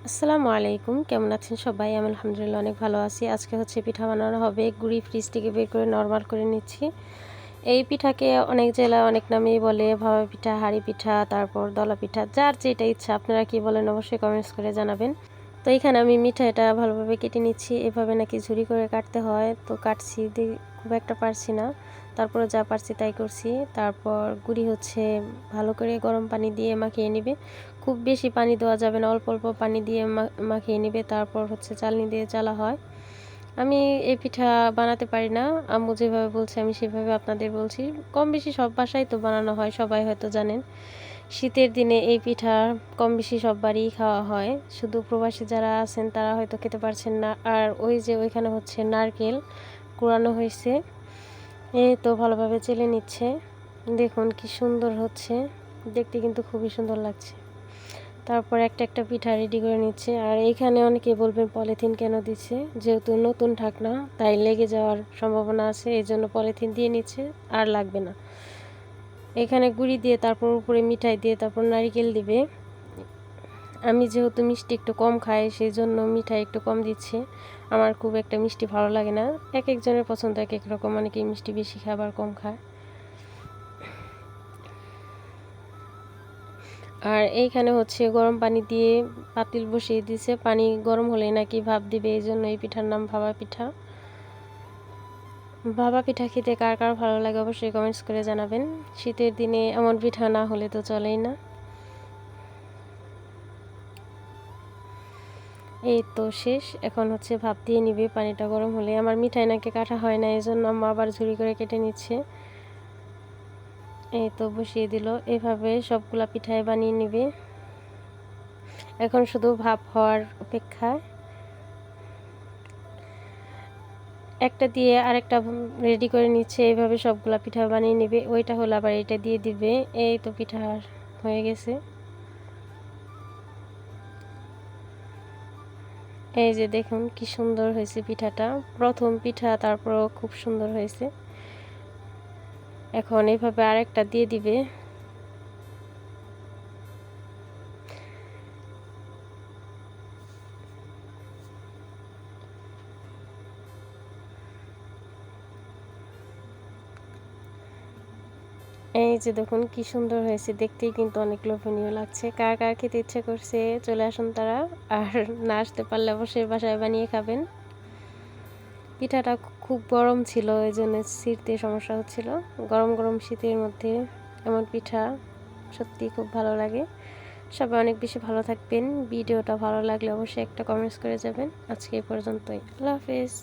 আসসালামু আলাইকুম, কেমন আছেন সবাই? আমি আলহামদুলিল্লাহ অনেক ভালো আছি। আজকে হচ্ছে পিঠা বানানো হবে। গুঁড়ি ফ্রিজ থেকে বের করে নরমাল করে নিচ্ছি। এই পিঠাকে অনেক জেলায় অনেক নামেই বলে, ভাপা পিঠা, হাঁড়ি পিঠা, তারপর দলা পিঠা, যার যেটা ইচ্ছা। আপনারা কি বলেন অবশ্যই কমেন্টস করে জানাবেন। তো এখানে আমি মিঠাইটা ভালোভাবে কেটে নিচ্ছি। এভাবে নাকি ঝুরি করে কাটতে হয়, তো কাটছি, খুব একটা পারছি না, তারপরে যা পারছি তাই করছি। তারপর গুঁড়ি হচ্ছে ভালো করে গরম পানি দিয়ে মাখিয়ে নিবে। খুব বেশি পানি দেওয়া যাবে না, অল্প অল্প পানি দিয়ে মাখিয়ে নিবে। তারপর হচ্ছে চালনি দিয়ে চালা হয়। আমি এই পিঠা বানাতে পারি না, আম্মু যেভাবে বলছে আমি সেভাবে আপনাদের বলছি। কম বেশি সব বাসায় তো বানানো হয়, সবাই হয়তো জানেন। শীতের দিনে এই পিঠা কম বেশি সব বাড়িই খাওয়া হয়, শুধু প্রবাসী যারা আছেন তারা হয়তো খেতে পারছেন না। আর ওই যে ওইখানে হচ্ছে নারকেল কুড়ানো হয়েছে, এই তো ভালোভাবে চেলে নিচ্ছে। দেখুন কি সুন্দর হচ্ছে, দেখতে কিন্তু খুবই সুন্দর লাগছে। তারপর একটা একটা পিঠা রেডি করে নিচ্ছে। আর এইখানে অনেকে বলবেন পলিথিন কেন দিচ্ছে, যেহেতু নতুন ঢাকনা তাই লেগে যাওয়ার সম্ভাবনা আছে, এই জন্য পলিথিন দিয়ে নিচ্ছে, আর লাগবে না। এখানে গুঁড়ি দিয়ে তারপর উপরে মিঠাই দিয়ে তারপর নারিকেল দিবে। আমি যেহেতু মিষ্টি একটু কম খাই, সেই জন্য মিঠাই একটু কম দিচ্ছে। আমার খুব একটা মিষ্টি ভালো লাগে না, এক একজনের পছন্দ এক এক রকম, অনেকেই মিষ্টি বেশি খায় আবার কম খায়। আর এইখানে হচ্ছে গরম পানি দিয়ে পাতিল বসিয়ে দিয়েছে, পানি গরম হলে নাকি ভাপ দিবে, এই জন্য এই পিঠার নাম ভাপা পিঠা। ভাপা পিঠা খেতে কার কার ভালো লাগে অবশ্যই কমেন্টস করে জানাবেন। শীতের দিনে এমন পিঠা না হলে তো চলেই না। এই তো শেষ, এখন হচ্ছে ভাপ দিয়ে নিবে পানিটা গরম হলে। আমার মিঠাই নাকি কাটা হয় না, এই জন্য আম্মা আবার ঝুরি করে কেটে নিচ্ছে। এই তো বসিয়ে দিল, এভাবে সবগুলা পিঠাই বানিয়ে নিবে। এখন শুধু ভাপ হওয়ার অপেক্ষায়। একটা দিয়ে আরেকটা রেডি করে নিচ্ছে, এইভাবে সবগুলা পিঠা বানিয়ে নিবে। ওইটা হলো আবার এটা দিয়ে দিবে। এই তো পিঠা হয়ে গেছে। এই যে দেখুন কি সুন্দর হয়েছে পিঠাটা, প্রথম পিঠা, তারপরও খুব সুন্দর হয়েছে। এখন এইভাবে আরেকটা দিয়ে দিবে। এই যে দেখুন কি সুন্দর হয়েছে, দেখতেই কিন্তু অনেক লোভনীয় লাগছে। কার কার খেতে ইচ্ছে করছে চলে আসুন তারা, আর না আসতে পারলে অবশ্যই বাসায় বানিয়ে খাবেন। পিঠাটা খুব গরম ছিল, এই জন্য ছিঁড়তে সমস্যা হচ্ছিল। গরম গরম শীতের মধ্যে এমন পিঠা সত্যি খুব ভালো লাগে। সবাই অনেক বেশি ভালো থাকবেন। ভিডিওটা ভালো লাগলে অবশ্যই একটা কমেন্টস করে যাবেন। আজকে এই পর্যন্তই, আল্লাহ হাফেজ।